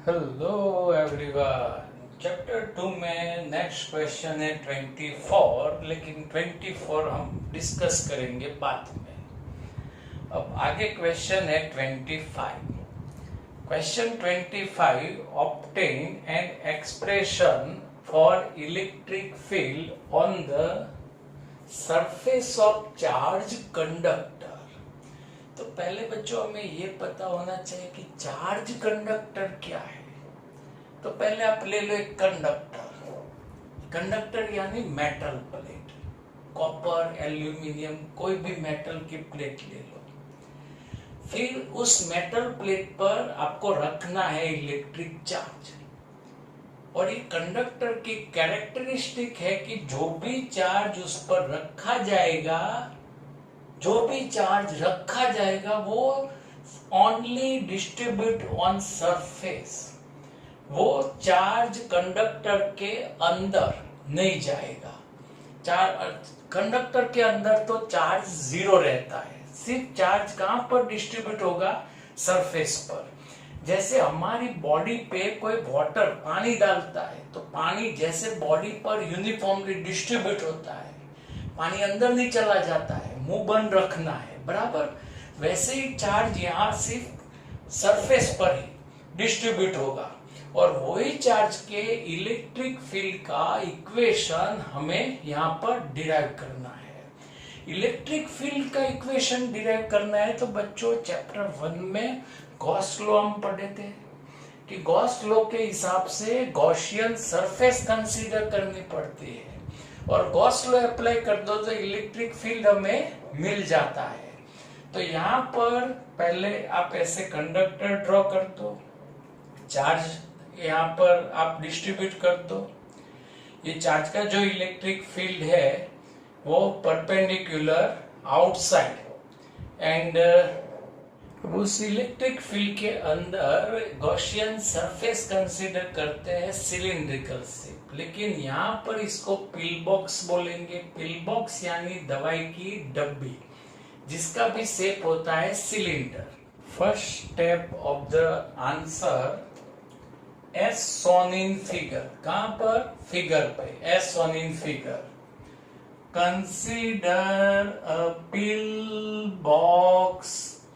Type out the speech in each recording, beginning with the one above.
Hello everyone. Chapter 2 में next question है 24, लेकिन 24 हम डिस्कस करेंगे बाद में। अब आगे क्वेश्चन है 25। Question 25, obtain an expression for electric field on the surface of charge conductor. तो पहले बच्चों हमें ये पता होना चाहिए कि चार्ज कंडक्टर क्या है। तो पहले आप ले लो एक कंडक्टर यानी मेटल प्लेट, कॉपर, एल्यूमिनियम, कोई भी मेटल की प्लेट ले लो। फिर उस मेटल प्लेट पर आपको रखना है इलेक्ट्रिक चार्ज। और ये कंडक्टर की कैरेक्टरिस्टिक है कि जो भी चार्ज उस पर रखा जाएगा, वो ओनली डिस्ट्रीब्यूट ऑन सरफेस। वो चार्ज कंडक्टर के अंदर नहीं जाएगा। कंडक्टर के अंदर तो चार्ज जीरो रहता है। सिर्फ चार्ज कहां पर डिस्ट्रीब्यूट होगा? सरफेस पर। जैसे हमारी बॉडी पे कोई वाटर पानी डालता है तो पानी जैसे बॉडी पर यूनिफॉर्मली डिस्ट्रीब्यूट होता है, पानी अंदर नहीं चला जाता है, मुंह बंद रखना है, बराबर वैसे ही चार्ज यहाँ सिर्फ सरफेस पर ही डिस्ट्रीब्यूट होगा। और वही चार्ज के इलेक्ट्रिक फील्ड का इक्वेशन हमें यहाँ पर डिराइव करना है। इलेक्ट्रिक फील्ड का इक्वेशन डिराइव करना है तो बच्चों चैप्टर 1 में गॉस लॉ हम पढ़े थे कि गॉस लॉ के हिसाब से गॉसियन सरफेस कंसीडर करनी पड़ती है, और गॉस लॉ अप्लाई कर दो तो इलेक्ट्रिक फील्ड हमें मिल जाता है। तो यहाँ पर पहले आप ऐसे कंडक्टर ड्रॉ कर दो, चार्ज यहाँ पर आप डिस्ट्रीब्यूट कर दो। ये चार्ज का जो इलेक्ट्रिक फील्ड है वो परपेंडिकुलर आउटसाइड, एंड उस इलेक्ट्रिक फील्ड के अंदर गॉसियन सरफेस कंसीडर करते हैं सिलिंड्रिकल शेप। लेकिन यहाँ पर इसको पिल बॉक्स बोलेंगे। पिल बॉक्स यानी दवाई की डब्बी, जिसका भी शेप होता है cylinder. First step of the answer as shown in figure. कहां पर? फिगर पे, as shown in figure. Consider a pill box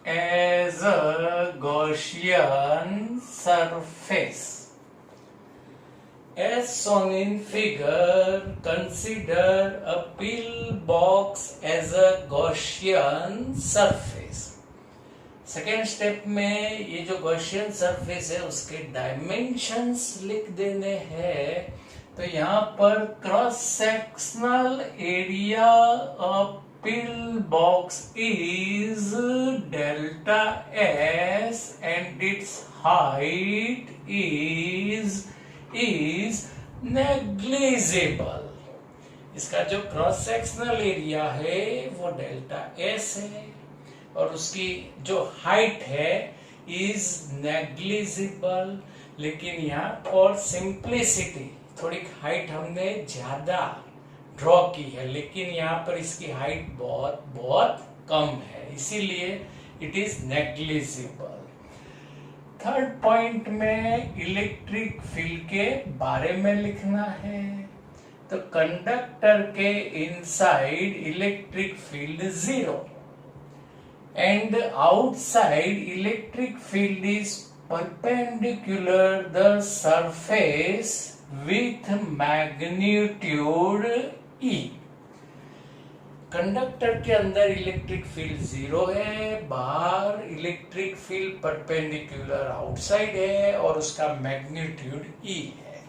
as a Gaussian surface. As shown in figure, consider a pill box as a Gaussian surface. Second step में ये जो Gaussian surface है उसके dimensions लिख देने हैं। तो यहाँ पर cross sectional area of pill box is delta S and it's height is negligible. इसका जो क्रॉस सेक्शनल एरिया है वो डेल्टा एस है, और उसकी जो हाइट है इज नेग्लिजिबल। लेकिन यहाँ फॉर सिंप्लिसिटी थोड़ी हाइट हमने ज्यादा ड्रॉ की है, लेकिन यहाँ पर इसकी हाइट बहुत बहुत कम है, इसीलिए it is negligible. Third point में इलेक्ट्रिक फील्ड के बारे में लिखना है। तो कंडक्टर के inside electric field zero, and outside electric field is perpendicular the surface with magnitude E। Conductor के अंदर इलेक्ट्रिक फील्ड जीरो है, बाहर इलेक्ट्रिक फील्ड परपेंडिकुलर आउटसाइड है, और उसका मैग्नीट्यूड E है।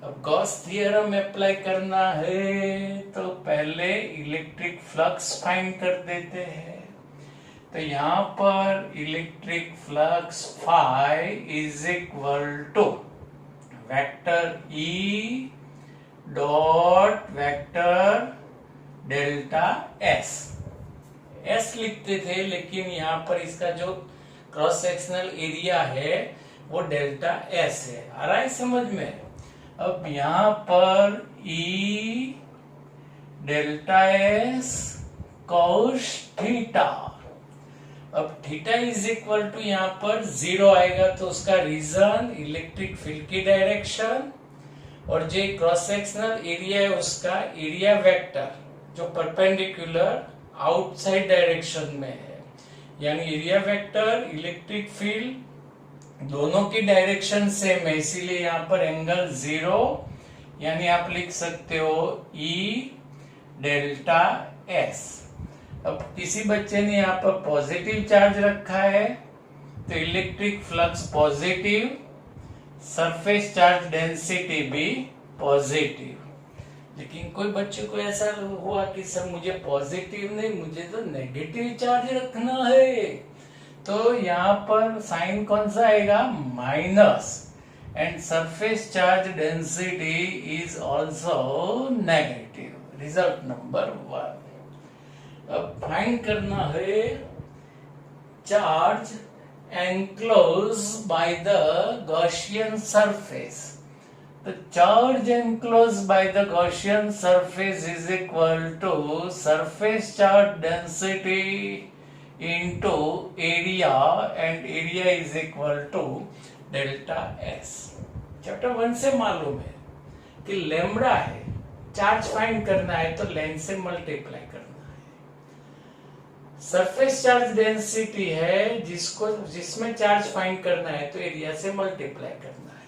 अब गॉस थ्योरम अप्लाई करना है तो पहले इलेक्ट्रिक फ्लक्स फाइंड कर देते हैं। तो यहाँ पर electric flux phi is equal to vector E dot vector delta S. S लिखते थे, लेकिन यहाँ पर इसका जो क्रॉस सेक्शनल एरिया है वो डेल्टा एस है। आ रहा है समझ में? अब यहाँ पर ई डेल्टा एस कॉस थीटा, अब थीटा इज इक्वल टू यहाँ पर 0 आएगा तो उसका रीजन इलेक्ट्रिक फील्ड की डायरेक्शन, और जो क्रॉस सेक्शनल एरिया है उसका एरिया वेक्टर जो परपेंडिकुलर आउटसाइड डायरेक्शन में है, यानी एरिया वेक्टर इलेक्ट्रिक फील्ड दोनों की डायरेक्शन सेम है, इसीलिए यहाँ पर एंगल 0, यानी आप लिख सकते हो E डेल्टा S। अब किसी बच्चे ने यहाँ पर पॉजिटिव चार्ज रखा है तो electric flux positive, surface charge density भी पॉजिटिव। लेकिन कोई बच्चे को ऐसा हुआ कि सर मुझे पॉजिटिव नहीं, मुझे तो नेगेटिव चार्ज रखना है, तो यहाँ पर साइन कौन सा आएगा, minus, and surface charge density is also negative. Result number 1। अब फाइंड करना है charge enclosed by the Gaussian surface. The charge enclosed by the Gaussian surface is equal to surface charge density into area, and area is equal to delta S. Chapter 1 से मालूम है कि lambda है, charge find करना है तो length से multiply करना है। सरफेस चार्ज डेंसिटी है जिसमें चार्ज फाइंड करना है तो एरिया से मल्टीप्लाई करना है।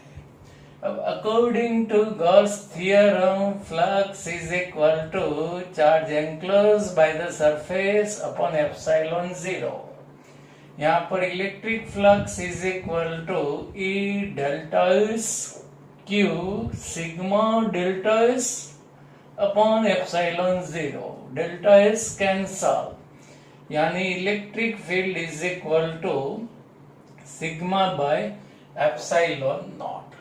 अब according to Gauss theorem flux is equal to charge enclosed by the surface upon epsilon 0। यहाँ पर electric flux is equal to E delta S Q sigma delta S upon epsilon 0। Delta S cancel, यानी electric field is equal to sigma by epsilon not.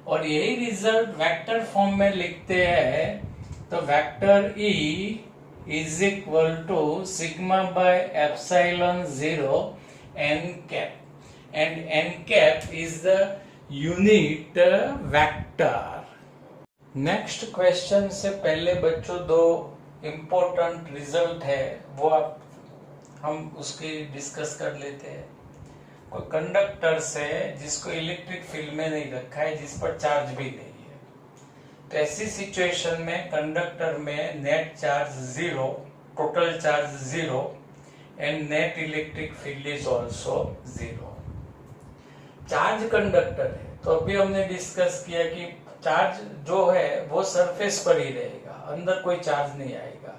और यही result vector form में लिखते हैं तो vector E is equal to sigma by epsilon 0 n cap, and n cap is the unit vector. Next question से पहले बच्चों दो इम्पोर्टेंट रिजल्ट है वो हम उसकी डिस्कस कर लेते हैं। कोई कंडक्टर से जिसको इलेक्ट्रिक फील्ड में नहीं रखा है, जिस पर चार्ज भी नहीं है, तो ऐसी सिचुएशन में कंडक्टर में net charge 0, total charge 0 and net electric field is also 0। Charge conductor है तो अभी हमने डिस्कस किया कि चार्ज जो है वो सरफेस पर ही रहेगा, अंदर कोई चार्ज नहीं आएगा,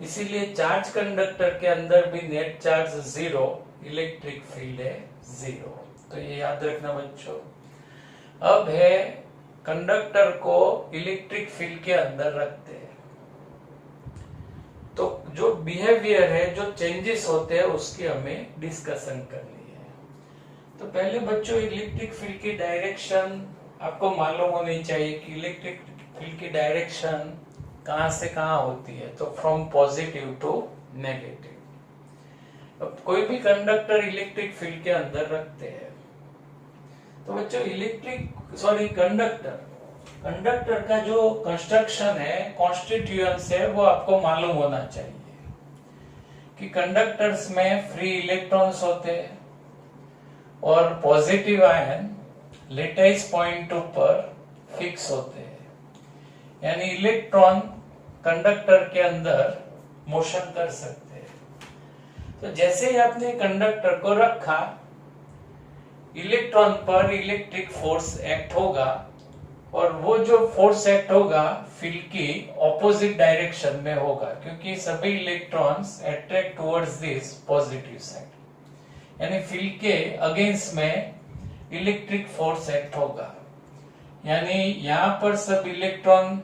इसीलिए चार्ज कंडक्टर के अंदर भी नेट चार्ज 0, इलेक्ट्रिक फील्ड है 0। तो ये याद रखना बच्चों। अब है कंडक्टर को इलेक्ट्रिक फील्ड के अंदर रखते हैं तो जो बिहेवियर है, जो चेंजेस होते हैं उसकी हमें डिस्कशन करनी है। तो पहले बच्चों इलेक्ट्रिक फील्ड की डायरेक्शन आपको मालूम होनी चाहिए कि इलेक्ट्रिक फील्ड की डायरेक्शन कहां से कहां होती है, तो फ्रॉम पॉजिटिव टू नेगेटिव। अब कोई भी कंडक्टर इलेक्ट्रिक फील्ड के अंदर रखते हैं तो बच्चों कंडक्टर का जो कंस्ट्रक्शन है, कॉन्स्टिट्यूएंट्स है, वो आपको मालूम होना चाहिए कि कंडक्टर्स में फ्री इलेक्ट्रॉन्स होते हैं और पॉजिटिव आयन लेटाइस पॉइंट पर फिक्स होते हैं, यानी इलेक्ट्रॉन कंडक्टर के अंदर मोशन कर सकते हैं। तो जैसे ही आपने कंडक्टर को रखा, इलेक्ट्रॉन पर इलेक्ट्रिक फोर्स एक्ट होगा और वो जो फोर्स एक्ट होगा फील्ड की ऑपोजिट डायरेक्शन में होगा, क्योंकि सभी electrons attract towards this positive side, यानी फील्ड के अगेंस्ट में इलेक्ट्रिक फोर्स एक्ट होगा, यानी यहां पर सब इलेक्ट्रॉन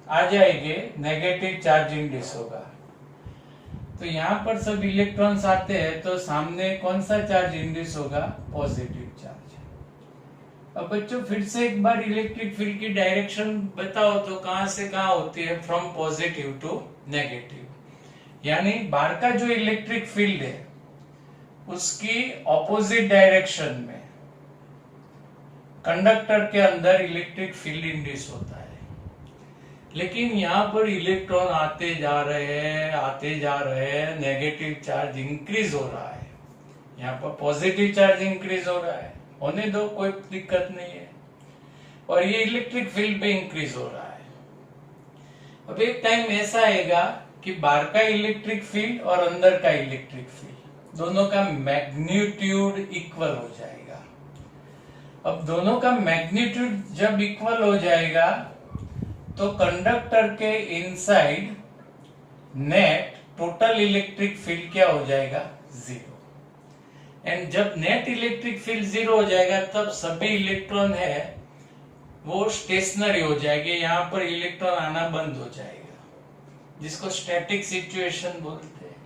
आ जाएंगे, नेगेटिव चार्ज इंड्यूस होगा। तो यहाँ पर सब इलेक्ट्रॉन्स आते हैं तो सामने कौन सा चार्ज इंड्यूस होगा, पॉजिटिव चार्ज। अब बच्चों फिर से एक बार इलेक्ट्रिक फील्ड की डायरेक्शन बताओ तो कहां से कहां होती है, फ्रॉम पॉजिटिव टू नेगेटिव, यानी बाहर का जो इलेक्ट्रिक फील्ड है उसकी ऑपोजिट डायरेक्शन में कंडक्टर के अंदर इलेक्ट्रिक फील्ड इंड्यूस होता है। लेकिन यहाँ पर इलेक्ट्रॉन आते जा रहे हैं, नेगेटिव चार्ज इंक्रीज हो रहा है, यहाँ पर पॉजिटिव चार्ज इंक्रीज हो रहा है, होने दो, कोई दिक्कत नहीं है। और ये इलेक्ट्रिक फील्ड भी इंक्रीज हो रहा है। अब एक टाइम ऐसा आएगा कि बाहर का इलेक्ट्रिक फील्ड और अंदर का इलेक्ट्रिक फील्ड दोनों का मैग्नीट्यूड इक्वल हो जाएगा। अब दोनों का मैग्नीट्यूड जब इक्वल हो जाएगा तो कंडक्टर के inside net total electric field क्या हो जाएगा? जीरो। एंड जब नेट इलेक्ट्रिक फील्ड जीरो हो जाएगा तब सभी इलेक्ट्रॉन है वो स्टेशनरी हो जाएंगे, यहाँ पर इलेक्ट्रॉन आना बंद हो जाएगा, जिसको स्टैटिक सिचुएशन बोलते हैं।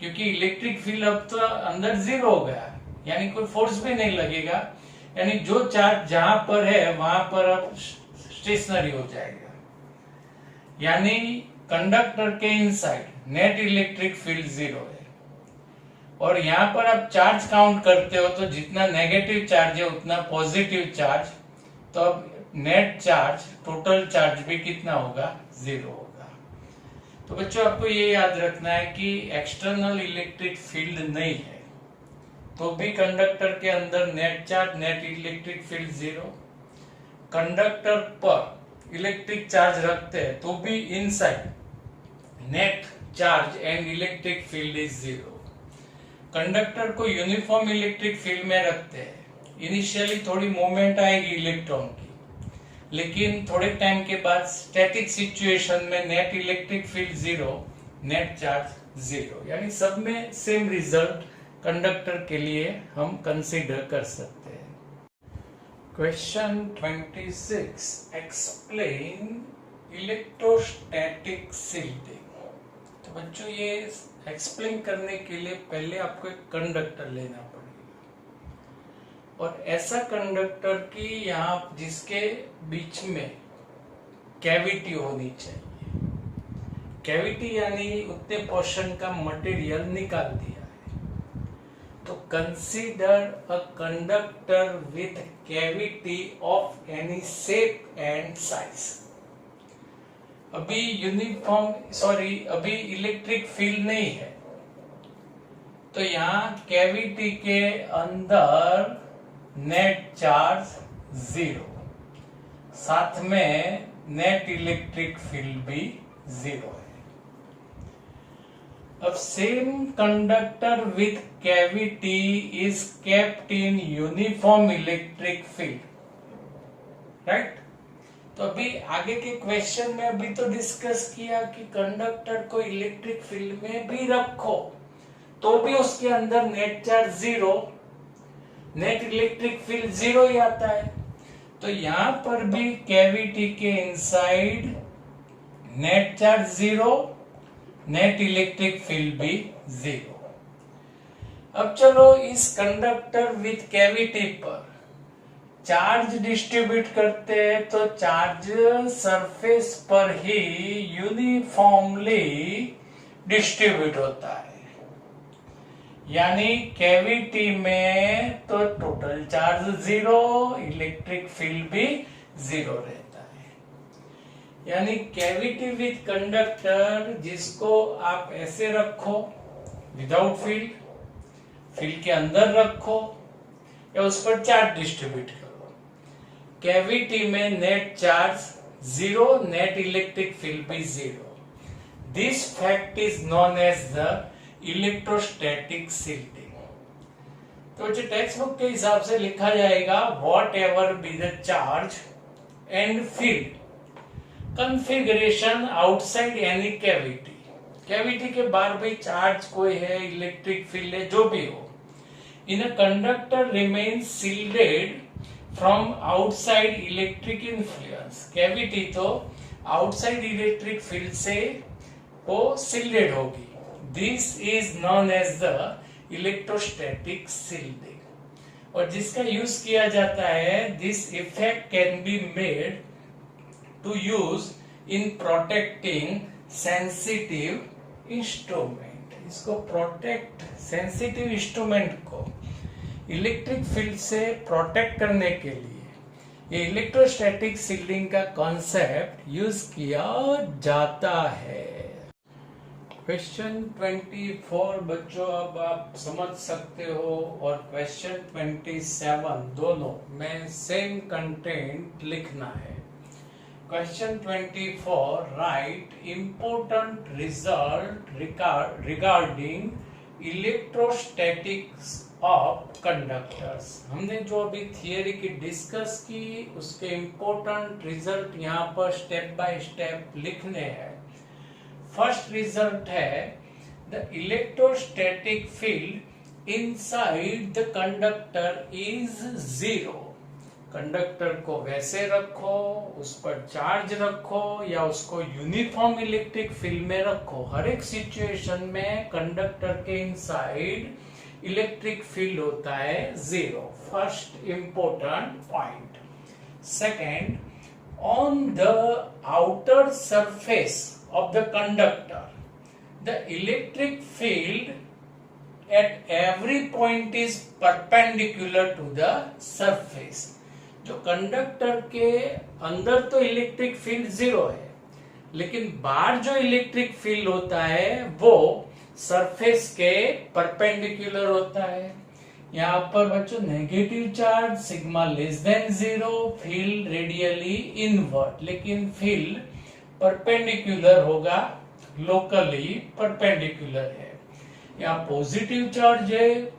क्योंकि इलेक्ट्रिक फील्ड अब तो अंदर जीरो हो गया, यानी कोई फोर्स भी नहीं लगेगा, यानी जो चार्ज जहां पर है वहां पर अब स्टेशनरी हो जाएगा। यानी कंडक्टर के inside net electric field zero है। और यहाँ पर आप चार्ज काउंट करते हो तो जितना नेगेटिव चार्ज है उतना पॉजिटिव चार्ज, तो अब नेट चार्ज टोटल चार्ज भी कितना होगा? जीरो होगा। तो बच्चों आपको ये याद रखना है कि एक्सटर्नल इलेक्ट्रिक फील्ड नहीं है तो भी कंडक्टर के अंदर net charge net electric field zero. Conductor पर इलेक्ट्रिक चार्ज रखते हैं तो भी inside net charge and electric field is zero. Conductor को यूनिफॉर्म इलेक्ट्रिक फील्ड में रखते हैं, इनिशियली थोड़ी मूवमेंट आएगी इलेक्ट्रॉन की, लेकिन थोड़े टाइम के बाद स्टैटिक सिचुएशन में net electric field zero net charge zero, यानी सब में सेम रिजल्ट कंडक्टर के लिए हम कंसीडर कर सकते हैं। Question 26, explain electrostatic shielding. तो बच्चों ये एक्सप्लेन करने के लिए पहले आपको एक कंडक्टर लेना पड़ेगा, और ऐसा कंडक्टर की यहाँ जिसके बीच में कैविटी होनी चाहिए। कैविटी यानी उतने पोर्शन का मटेरियल निकाल दिया है। तो consider a conductor with cavity of any shape and size. अभी अभी इलेक्ट्रिक फील्ड नहीं है, तो यहाँ कैविटी के अंदर नेट चार्ज जीरो, साथ में नेट इलेक्ट्रिक फील्ड भी जीरो है। अब same conductor with cavity is kept in uniform electric field, right. तो अभी आगे के क्वेश्चन में अभी तो डिस्कस किया कि कंडक्टर को इलेक्ट्रिक फील्ड में भी रखो तो भी उसके अंदर net charge zero, net electric field zero ही आता है। तो यहां पर भी कैविटी के inside net charge zero, net electric field भी जीरो। अब चलो इस कंडक्टर विथ कैविटी पर चार्ज डिस्ट्रीब्यूट करते हैं तो चार्ज सरफेस पर ही यूनिफॉर्मली डिस्ट्रीब्यूट होता है, यानी कैविटी में तो total charge zero, electric field भी जीरो रहता है। यानी कैविटी विथ कंडक्टर जिसको आप ऐसे रखो विदाउट फील्ड, फील्ड के अंदर रखो या उस पर चार्ज डिस्ट्रीब्यूट करो, कैविटी में net charge zero, net electric field भी zero. This fact is known as the electrostatic shielding. तो जो टेक्स्ट बुक के हिसाब से लिखा जाएगा, whatever be the charge and field configuration outside any cavity. Cavity के बाहर भी चार्ज कोई है, इलेक्ट्रिक फील्ड है, जो भी हो, in a conductor remains shielded from outside electric influence. Cavity तो आउटसाइड इलेक्ट्रिक फील्ड से वो शील्डेड होगी। This is known as the electrostatic shielding. और जिसका यूज किया जाता है, this effect can be made to use in protecting sensitive instrument. इसको प्रोटेक्ट, सेंसिटिव इंस्ट्रूमेंट को इलेक्ट्रिक फील्ड से प्रोटेक्ट करने के लिए ये इलेक्ट्रोस्टैटिक शील्डिंग का कॉन्सेप्ट यूज किया जाता है। क्वेश्चन 24 बच्चों अब आप समझ सकते हो, और क्वेश्चन 27 दोनों में सेम कंटेंट लिखना है। Question 24, right important result regarding electrostatics of conductors. हमने जो अभी थियरी की डिस्कस की उसके इम्पोर्टेंट रिजल्ट यहाँ पर स्टेप बाय स्टेप लिखने हैं। फर्स्ट रिजल्ट है the electrostatic field inside the conductor is zero. Conductor को वैसे रखो, उस पर चार्ज रखो या उसको यूनिफॉर्म इलेक्ट्रिक फील्ड में रखो, हर एक सिचुएशन में कंडक्टर के इनसाइड इलेक्ट्रिक फील्ड होता है zero. First important point. Second, on the outer surface of the conductor, the electric field at every point is perpendicular to the surface। जो conductor के अंदर तो इलेक्ट्रिक फील्ड जीरो है, लेकिन बाहर जो इलेक्ट्रिक फील्ड होता है वो सरफेस के परपेंडिकुलर होता है। यहाँ पर बच्चों negative charge sigma less than zero, field radially invert, लेकिन फील्ड परपेंडिकुलर होगा, लोकली परपेंडिकुलर है। यहाँ पॉजिटिव चार्ज है,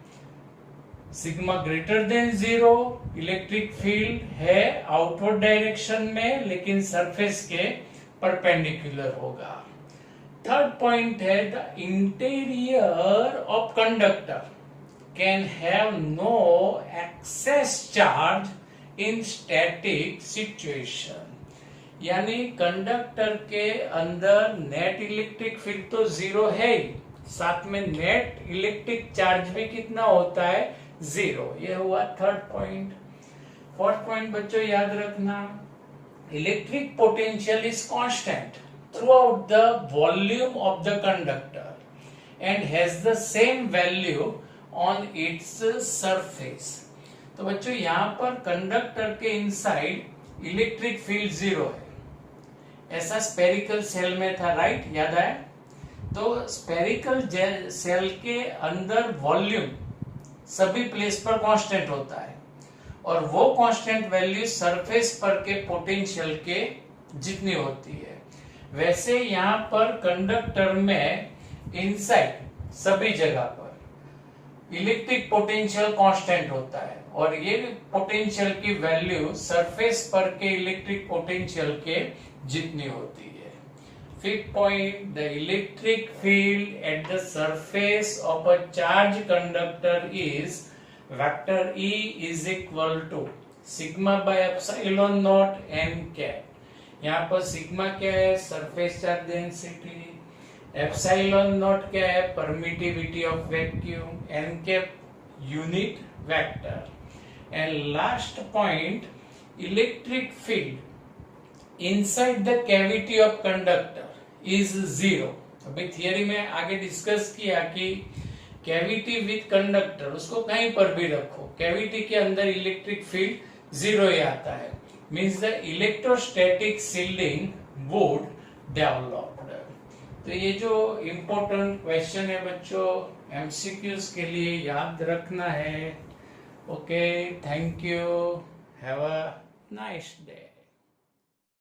sigma greater than zero, electric field है आउटवर्ड डायरेक्शन में, लेकिन सरफेस के परपेंडिकुलर होगा। थर्ड पॉइंट है the interior of conductor can have no excess charge in static situation. यानी कंडक्टर के अंदर नेट इलेक्ट्रिक फील्ड तो जीरो है ही, साथ में नेट इलेक्ट्रिक चार्ज भी कितना होता है, जीरो। ये हुआ थर्ड पॉइंट। फोर्थ पॉइंट बच्चों याद रखना, electric potential is constant through out the volume of the conductor and has the same value on its surface. तो बच्चों यहाँ पर कंडक्टर के इनसाइड इलेक्ट्रिक फील्ड जीरो है, ऐसा स्पेरिकल सेल में था, राइट, याद आया? तो स्पेरिकल सेल के अंदर वॉल्यूम सभी प्लेस पर कांस्टेंट होता है, और वो कांस्टेंट वैल्यू सरफेस पर के पोटेंशियल के जितनी होती है। वैसे यहाँ पर कंडक्टर में इनसाइड सभी जगह पर इलेक्ट्रिक पोटेंशियल कांस्टेंट होता है, और ये पोटेंशियल की वैल्यू सरफेस पर के इलेक्ट्रिक पोटेंशियल के जितनी होती है। Fifth point, the electric field at the surface of a charge conductor is vector E is equal to sigma by epsilon naught n cap. यहाँ पर सिग्मा क्या है, surface charge density, epsilon naught क्या है, permittivity of vacuum, n cap unit vector. And last point, electric field inside the cavity of conductor is zero। अभी theory में आगे डिस्कस किया कि कैविटी विथ कंडक्टर, उसको कहीं पर भी रखो, कैविटी के अंदर इलेक्ट्रिक फील्ड जीरो ही आता है, means the electrostatic shielding would developed. तो ये जो इम्पोर्टेंट क्वेश्चन है बच्चों, एमसीक्यूज के लिए याद रखना है। Okay, thank you, have a nice day.